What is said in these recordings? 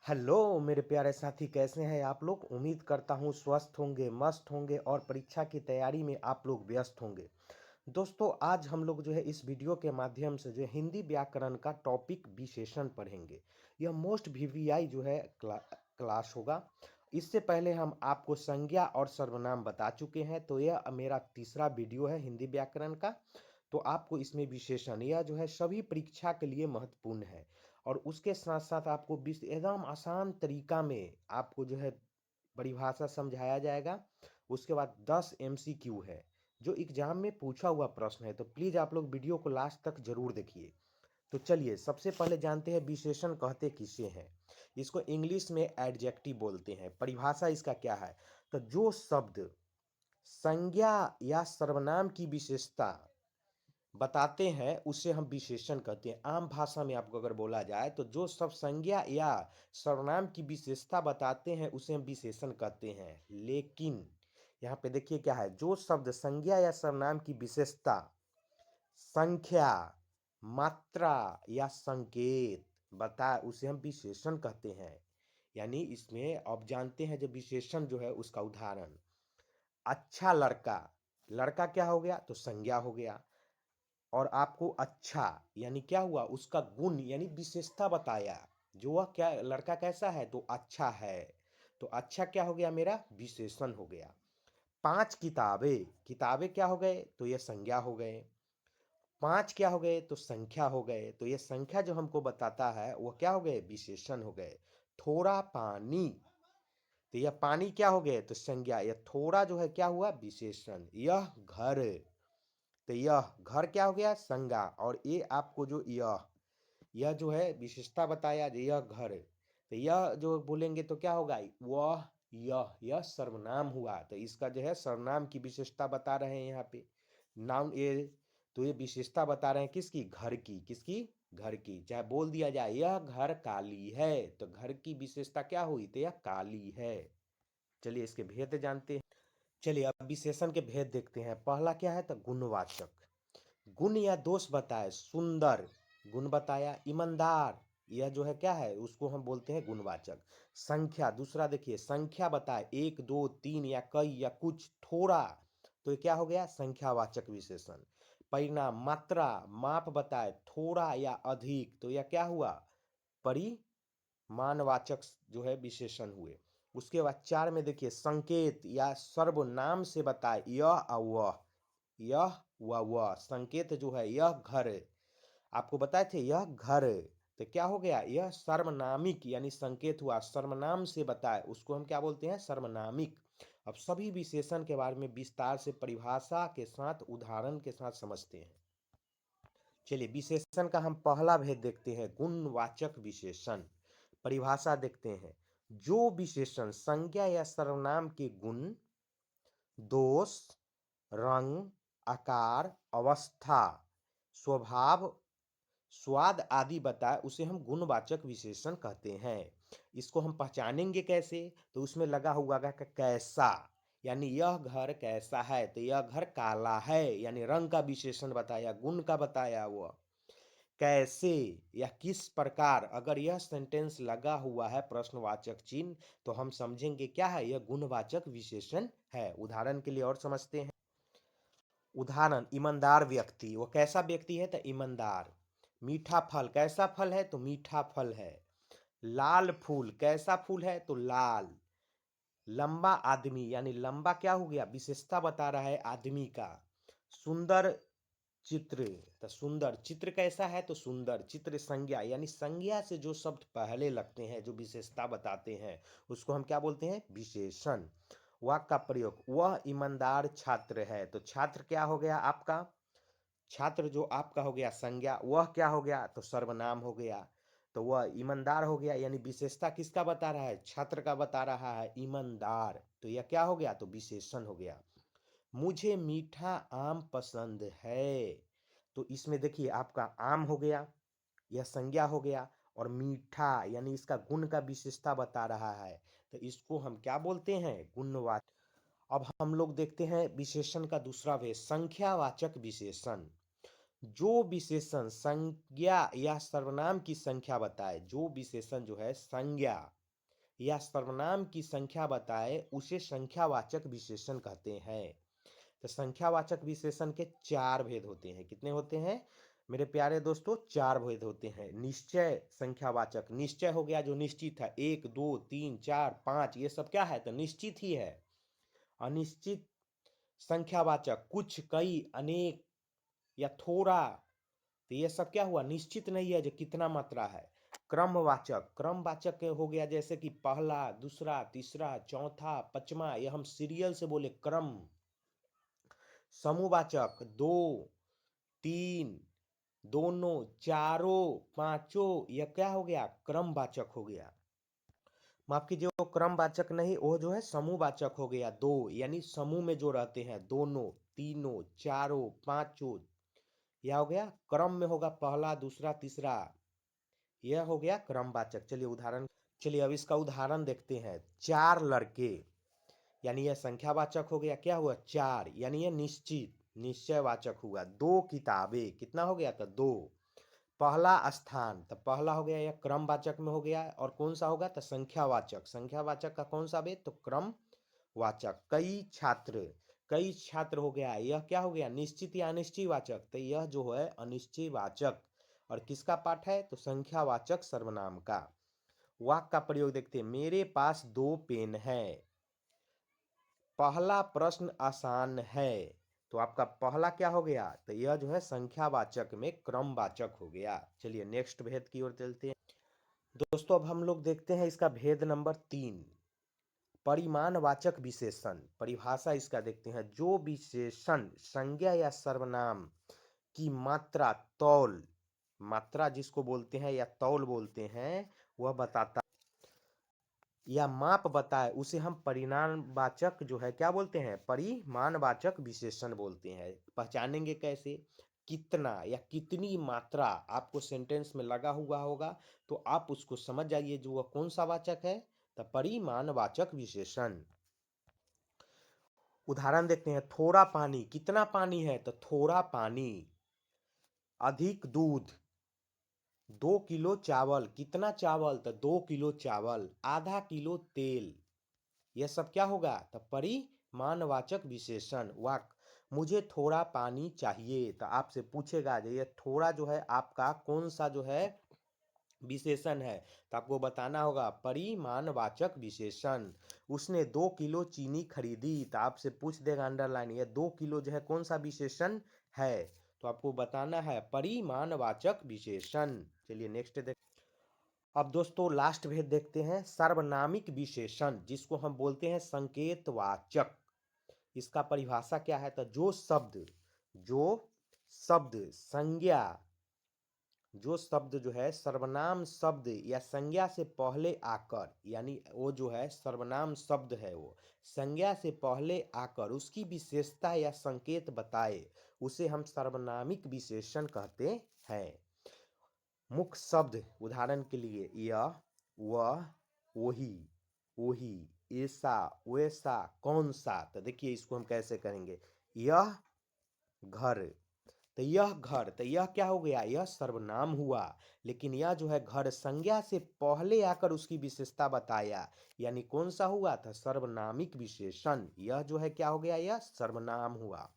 Hello मेरे प्यारे साथी, कैसे हैं आप लोग। उम्मीद करता हूँ स्वस्थ होंगे, मस्त होंगे और परीक्षा की तैयारी में आप लोग व्यस्त होंगे। दोस्तों, आज हम लोग जो है इस वीडियो के माध्यम से जो है हिंदी व्याकरण का टॉपिक विशेषण पढ़ेंगे। यह मोस्ट वीवीआई जो है क्लास होगा। इससे पहले हम आपको संज्ञा और सर्वनाम बता चुके हैं, तो यह मेरा तीसरा वीडियो है हिंदी व्याकरण का। तो आपको इसमें विशेषण यह जो है सभी परीक्षा के लिए महत्वपूर्ण है। और उसके साथ साथ आपको एकदम आसान तरीका में आपको जो है परिभाषा समझाया जाएगा। उसके बाद 10 एमसीक्यू है जो एग्जाम में पूछा हुआ प्रश्न है, तो प्लीज आप लोग वीडियो को लास्ट तक जरूर देखिए। तो चलिए सबसे पहले जानते हैं विशेषण कहते किसे हैं। इसको इंग्लिश में एडजेक्टिव बोलते हैं। परिभाषा इसका क्या है, तो जो शब्द संज्ञा या सर्वनाम की विशेषता बताते हैं उसे हम विशेषण कहते हैं। आम भाषा में आपको अगर बोला जाए तो जो सब संज्ञा या सर्वनाम की विशेषता बताते हैं उसे हम विशेषण कहते हैं। लेकिन यहाँ पे देखिए क्या है, जो शब्द संज्ञा या सर्वनाम की विशेषता, संख्या, मात्रा या संकेत बता उसे हम विशेषण कहते हैं। यानी इसमें अब जानते हैं जो विशेषण जो है उसका उदाहरण। अच्छा लड़का, लड़का क्या हो गया, तो संज्ञा हो गया। और आपको अच्छा यानी क्या हुआ, उसका गुण यानी विशेषता बताया। जो वह क्या लड़का कैसा है, तो अच्छा है। तो अच्छा क्या हो गया, मेरा विशेषण हो गया। पांच किताबें, किताबें क्या हो गए, तो ये संज्ञा हो गए। पांच क्या हो गए, तो संख्या हो गए। तो ये संख्या जो हमको बताता है वो क्या हो गए, विशेषण हो गए। थोड़ा पानी, तो यह पानी क्या हो गए, तो संज्ञा। यह थोड़ा जो है क्या हुआ, विशेषण। यह घर, तो यह घर क्या हो गया, संज्ञा। और ये आपको जो यह जो है विशेषता बताया, यह घर, तो यह जो बोलेंगे तो क्या होगा, वह यह सर्वनाम हुआ। तो इसका जो है सर्वनाम की विशेषता बता रहे हैं यहाँ पे। नाउन ये, तो ये विशेषता बता रहे हैं किसकी, घर की। किसकी, घर की। चाहे बोल दिया जाए यह घर काली है, तो घर की विशेषता क्या हुई, तो यह काली है। चलिए इसके भेद जानते हैं। चलिए अब विशेषण के भेद देखते हैं। पहला क्या है, तो गुणवाचक। गुण या दोष बताए, सुंदर गुण बताया। ईमानदार, यह जो है क्या है, उसको हम बोलते हैं गुणवाचक। संख्या, दूसरा देखिए संख्या बताए, एक दो तीन या कई या कुछ, थोड़ा, तो ये क्या हो गया, संख्यावाचक विशेषण। परिणाम, मात्रा, माप बताए, थोड़ा या अधिक, तो यह क्या हुआ, परिमाणवाचक जो है विशेषण हुए। उसके बाद चार में देखिए संकेत या सर्वनाम से बताए, यह वह संकेत जो है, यह घर, आपको बताए थे यह घर, तो क्या हो गया, यह सर्वनामिक यानी संकेत हुआ। सर्वनाम से बताए उसको हम क्या बोलते हैं, सर्वनामिक। अब सभी विशेषण के बारे में विस्तार से परिभाषा के साथ उदाहरण के साथ समझते हैं। चलिए विशेषण का हम पहला भेद देखते हैं, गुणवाचक विशेषण। परिभाषा देखते हैं। जो विशेषण संज्ञा या सर्वनाम के गुण, दोष, रंग, आकार, अवस्था, स्वभाव, स्वाद आदि बताए उसे हम गुणवाचक विशेषण कहते हैं। इसको हम पहचानेंगे कैसे, तो उसमें लगा हुआ है कैसा, यानी यह घर कैसा है, तो यह घर काला है, यानी रंग का विशेषण बताया, गुण का बताया। वो कैसे या किस प्रकार, अगर यह सेंटेंस लगा हुआ है प्रश्नवाचक चिन्ह, तो हम समझेंगे क्या है, यह गुणवाचक विशेषण है। उदाहरण के लिए और समझते हैं। उदाहरण, ईमानदार व्यक्ति, वो कैसा व्यक्ति है, तो ईमानदार। मीठा फल, कैसा फल है, तो मीठा फल है। लाल फूल, कैसा फूल है, तो लाल। लंबा आदमी, यानी लंबा क्या हो गया, विशेषता बता रहा है आदमी का। सुंदर चित्र, तो सुंदर चित्र कैसा है, तो सुंदर चित्र। संज्ञा, यानी संज्ञा से जो शब्द पहले लगते हैं, जो विशेषता बताते हैं, उसको हम क्या बोलते हैं, विशेषण। वाक्य का प्रयोग, वह ईमानदार छात्र है, तो छात्र क्या हो गया आपका, छात्र जो आपका हो गया संज्ञा। वह क्या हो गया, तो सर्वनाम हो गया। तो वह ईमानदार हो गया, यानी विशेषता किसका बता रहा है, छात्र का बता रहा है, ईमानदार, तो यह क्या हो गया, तो विशेषण हो गया। मुझे मीठा आम पसंद है, तो इसमें देखिए आपका आम हो गया, यह संज्ञा हो गया। और मीठा यानी इसका गुण का विशेषता बता रहा है, तो इसको हम क्या बोलते हैं, गुणवाचक। अब हम लोग देखते हैं विशेषण का दूसरा भेद, संख्यावाचक विशेषण। जो विशेषण संज्ञा या सर्वनाम की संख्या बताए, जो विशेषण जो है संज्ञा या सर्वनाम की संख्या बताए उसे संख्यावाचक विशेषण कहते हैं। तो संख्यावाचक विशेषण के चार भेद होते हैं। कितने होते हैं मेरे प्यारे दोस्तों? चार भेद होते हैं। निश्चय संख्यावाचक, निश्चय हो गया जो निश्चित है, 1 2 3 4 5 ये सब क्या है? तो निश्चित ही है। अनिश्चित संख्यावाचक, कुछ, कई, अनेक या थोड़ा, तो ये सब क्या हुआ? निश्चित नहीं है जो कितना मात्रा है। क्रमवाचक, क्रमवाचक हो गया जैसे कि पहला, दूसरा, तीसरा, चौथा, पांचवा, ये हम सीरियल से बोले क्रम। समूहवाचक, दो, तीन, दोनों, चारों, पांचों, यह क्या हो गया? क्रमवाचक हो गया। माफ कीजिए, वो क्रमवाचक नहीं, वो जो है समूहवाचक हो गया। दो यानी समूह में जो रहते हैं, दोनों, तीनों, चारों, पांचों, यह हो गया क्रम में होगा, पहला, दूसरा, तीसरा, यह हो गया क्रमवाचक। चलिए अब इसका उदाहरण देखते हैं। चार लड़के, यानी यह संख्यावाचक हो गया। क्या हुआ? चार, यानी यह निश्चित, निश्चयवाचक हुआ। दो किताबें, कितना हो गया? तो दो। पहला स्थान, तो पहला हो गया, यह क्रमवाचक में हो गया। और कौन सा होगा? तो संख्यावाचक। संख्यावाचक का कौन सा भेद? तो क्रमवाचक। कई छात्र, कई छात्र हो गया, यह क्या हो गया? निश्चित या अनिश्चयवाचक। तो यह जो है अनिश्चयवाचक। और किसका पाठ है? तो संख्यावाचक सर्वनाम का। वाक्य का प्रयोग देखते हैं। मेरे पास दो पेन है। पहला प्रश्न आसान है, तो आपका पहला क्या हो गया? तो यह जो है संख्यावाचक में क्रमवाचक हो गया। चलिए नेक्स्ट भेद की ओर चलते हैं। दोस्तों अब हम लोग देखते हैं इसका भेद नंबर 3, परिमाणवाचक विशेषण। परिभाषा इसका देखते हैं। जो विशेषण संज्ञा या सर्वनाम की मात्रा, तौल, मात्रा जिसको बोलते हैं या तौल बोलते हैं, वह बताता या माप बताए उसे हम परिमाणवाचक जो है क्या बोलते हैं? परिमाणवाचक विशेषण बोलते हैं। पहचानेंगे कैसे? कितना या कितनी मात्रा आपको सेंटेंस में लगा हुआ होगा तो आप उसको समझ जाइए जो वह कौन सा वाचक है? तो परिमाणवाचक विशेषण। उदाहरण देखते हैं। थोड़ा पानी, कितना पानी है? तो थोड़ा पानी। अधिक दूध, 2 किलो चावल, कितना चावल? तो 2 किलो चावल। आधा किलो तेल, यह सब क्या होगा? तो परिमाणवाचक विशेषण। वाक्य, मुझे थोड़ा पानी चाहिए, तो आपसे पूछेगा जो ये थोड़ा जो है आपका कौन सा जो है विशेषण है, तो आपको बताना होगा परिमाणवाचक विशेषण। उसने 2 किलो चीनी खरीदी, तो आपसे पूछ देगा अंडरलाइन, ये 2 किलो जो है कौन सा विशेषण है, तो आपको बताना है परिमाणवाचक विशेषण। चलिए नेक्स्ट देख। अब दोस्तों लास्ट भेद देखते हैं। सार्वनामिक विशेषण, जिसको हम बोलते हैं संकेतवाचक। इसका परिभाषा क्या है? तो जो शब्द संज्ञा, जो शब्द जो है सर्वनाम शब्द या संज्ञा से पहले आकर, यानी वो जो है सर्वनाम शब्द है, वो संज्ञा से पहले आकर उसकी विशेषता या संकेत बताए उसे हम सार्वनामिक विशेषण कहते हैं। मुख्य शब्द, उदाहरण के लिए यह, वह, वही, वही, ऐसा, वैसा, कौन सा। तो देखिए इसको हम कैसे करेंगे। यह घर, तो यह घर, तो यह क्या हो गया? यह सर्वनाम हुआ। लेकिन यह जो है घर संज्ञा से पहले आकर उसकी विशेषता बताया, यानी कौन सा हुआ था? सर्वनामिक विशेषण। यह जो है क्या हो गया? यह सर्वनाम हुआ।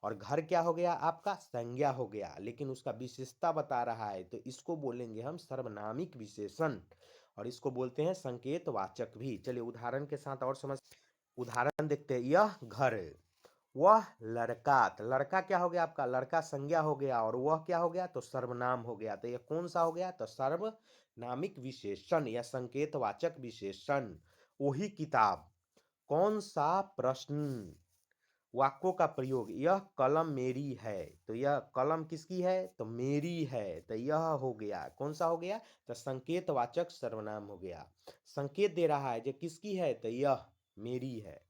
और घर क्या हो गया? आपका संज्ञा हो गया, लेकिन उसका विशेषता बता रहा है, तो इसको बोलेंगे हम सर्वनामिक विशेषण। और इसको बोलते हैं संकेतवाचक भी। चलिए उदाहरण के साथ और समझ। उदाहरण देखते हैं। यह घर, वह लड़का, तो लड़का क्या हो गया? आपका लड़का संज्ञा हो गया, और वह क्या हो गया? तो सर्वनाम हो गया। तो यह कौन सा हो गया? तो सर्वनामिक विशेषण या संकेतवाचक विशेषण। वही किताब, कौन सा प्रश्न। वाक्यों का प्रयोग। यह कलम मेरी है, तो यह कलम किसकी है? तो मेरी है। तो यह हो गया कौन सा हो गया? तो संकेतवाचक सर्वनाम हो गया। संकेत दे रहा है जो किसकी है? तो यह मेरी है।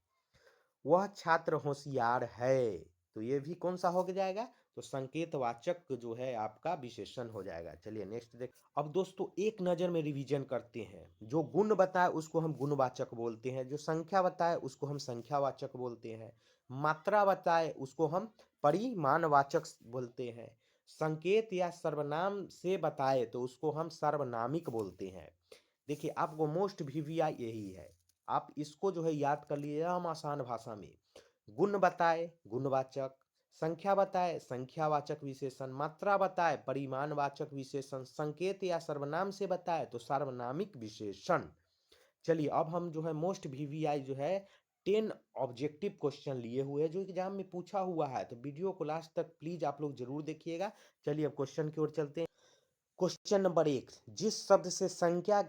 वह छात्र होशियार है, तो ये भी कौन सा हो जाएगा? तो संकेतवाचक जो है आपका विशेषण हो जाएगा। चलिए नेक्स्ट देख। अब दोस्तों एक नजर में रिवीजन करते हैं। जो गुण बताए उसको हम गुणवाचक बोलते हैं, जो संख्या बताए उसको हम संख्यावाचक बोलते हैं, मात्रा बताए उसको हम परिमाणवाचक बोलते हैं, संकेत या सर्वनाम से बताए तो उसको हम सार्वनामिक बोलते हैं। देखिए आपको मोस्ट वीवीआई यही है, आप इसको जो है याद कर लीजिए हम आसान भाषा में। गुण बताए गुणवाचक, संख्या बताए संख्यावाचक विशेषण, मात्रा बताए परिमाणवाचक विशेषण, संकेत या सर्वनाम से बताए तो सार्वनामिक विशेषण। चलिए अब हम जो है मोस्ट वीवीआई जो है 10 ऑब्जेक्टिव क्वेश्चन लिए हुए हैं जो एग्जाम में पूछा हुआ है, तो वीडियो को लास्ट तक प्लीज आप लोग जरूर देखिएगा। चलिए अब क्वेश्चन की ओर चलते हैं। क्वेश्चन नंबर 1, जिस शब्द से संख्या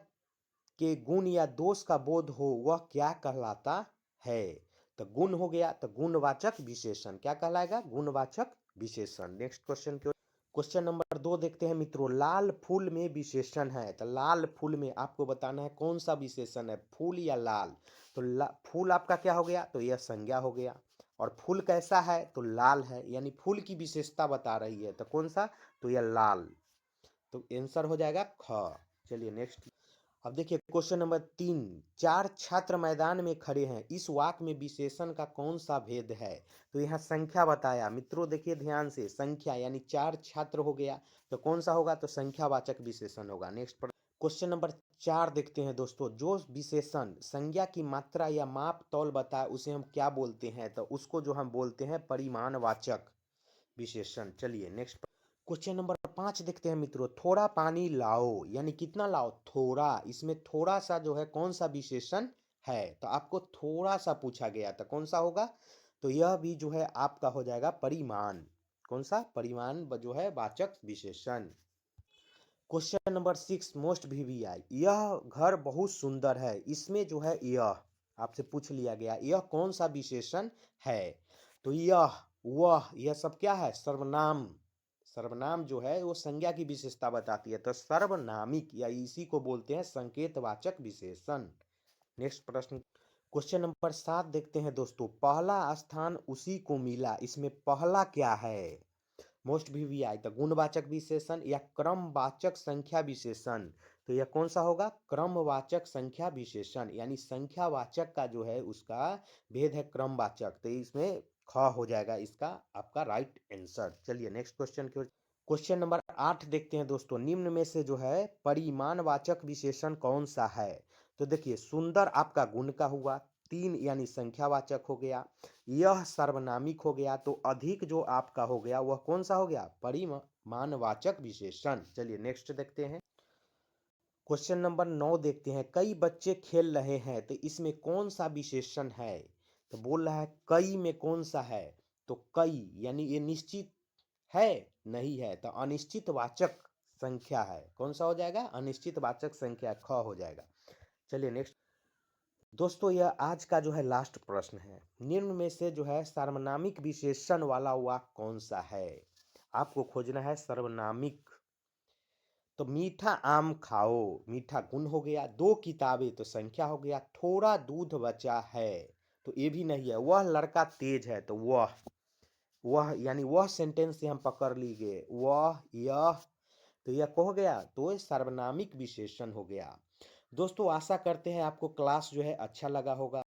के गुण या दोष का बोध हो वह क्या कहलाता है? तो गुण हो गया तो गुणवाचक विशेषण क्या कहलाएगा? गुणवाचक विशेषण। नेक्स्ट क्वेश्चन की ओर। क्वेश्चन नंबर 2 देखते हैं मित्रों, लाल फूल में विशेषण है, तो लाल फूल में आपको बताना है कौन सा विशेषण है, फूल या लाल। तो फूल आपका क्या हो गया? तो यह संज्ञा हो गया। और फूल कैसा है? तो लाल है, यानी फूल की विशेषता बता रही है, तो कौन सा? तो यह लाल। तो आंसर हो जाएगा ख। चलिए नेक्स्ट। अब देखिए क्वेश्चन नंबर 3, 4 छात्र मैदान में खड़े हैं, इस वाक्य में विशेषण का कौन सा भेद है? तो यहाँ संख्या बताया मित्रों, देखिए ध्यान से, संख्या यानी 4 छात्र हो गया, तो कौन सा होगा? तो संख्यावाचक विशेषण होगा। नेक्स्ट क्वेश्चन नंबर 4 देखते हैं दोस्तों, जो विशेषण संज्ञा की मात्रा या माप तौल बताए उसे हम क्या बोलते हैं? तो उसको जो हम बोलते हैं परिमाणवाचक विशेषण। चलिए नेक्स्ट क्वेश्चन नंबर 5 देखते हैं मित्रों, थोड़ा पानी लाओ, यानी कितना लाओ? थोड़ा। इसमें थोड़ा सा जो है कौन सा विशेषण है? तो आपको थोड़ा सा पूछा गया था, कौन सा होगा? तो यह भी जो है आपका हो जाएगा परिमाण। कौन सा? परिमाण जो है वाचक विशेषण। क्वेश्चन नंबर 6 मोस्ट वीवीआई, यह घर बहुत सुंदर है, इसमें जो है यह आपसे पूछ लिया गया, यह कौन सा विशेषण है? तो यह, वह, यह सब क्या है? सर्वनाम। सर्वनाम जो है वो संज्ञा की विशेषता बताती है, तो सर्वनामिक या इसी को बोलते हैं संकेतवाचक विशेषण। नेक्स्ट प्रश्न क्वेश्चन नंबर 7 देखते हैं दोस्तों, पहला स्थान उसी को मिला, इसमें पहला क्या है? मोस्ट वीवीआई तो गुणवाचक विशेषण या क्रमवाचक संख्या विशेषण। तो यह कौन सा होगा? क्रमवाचक संख्या विशेषण, यानी संख्यावाचक का जो है उसका भेद है क्रमवाचक, तो इसमें ख हो जाएगा इसका आपका राइट आंसर। चलिए नेक्स्ट क्वेश्चन की ओर। क्वेश्चन नंबर 8 देखते हैं दोस्तों, निम्न में से जो है परिमाणवाचक विशेषण कौन सा है? तो देखिए सुंदर आपका गुण का हुआ, 3 यानी संख्यावाचक हो गया, यह सर्वनामिक हो गया, तो अधिक जो आपका हो गया वह कौन सा हो गया? परिमाणवाचक विशेषण। चलिए नेक्स्ट देखते हैं। क्वेश्चन नंबर 9 देखते हैं, कई बच्चे खेल रहे हैं, तो इसमें कौन सा विशेषण है? तो बोल रहा है कई में कौन सा है? तो कई यानी ये निश्चित है? नहीं है, तो अनिश्चित वाचक संख्या है। कौन सा हो जाएगा? अनिश्चित वाचक संख्या, ख हो जाएगा। चलिए नेक्स्ट दोस्तों, यह आज का जो है लास्ट प्रश्न है, निम्न में से जो है सार्वनामिक विशेषण वाला वाक्य कौन सा है? आपको खोजना है सर्वनामिक। तो मीठा आम खाओ, मीठा गुण हो गया, 2 किताबें तो संख्या हो गया, थोड़ा दूध बचा है, तो ये भी नहीं है, वह लड़का तेज है, तो वह यानी वह सेंटेंस से हम पकड़ ली गए, वह, यह, तो यह हो गया, तो ये सार्वनामिक विशेषण हो गया। दोस्तों आशा करते हैं आपको क्लास जो है अच्छा लगा होगा।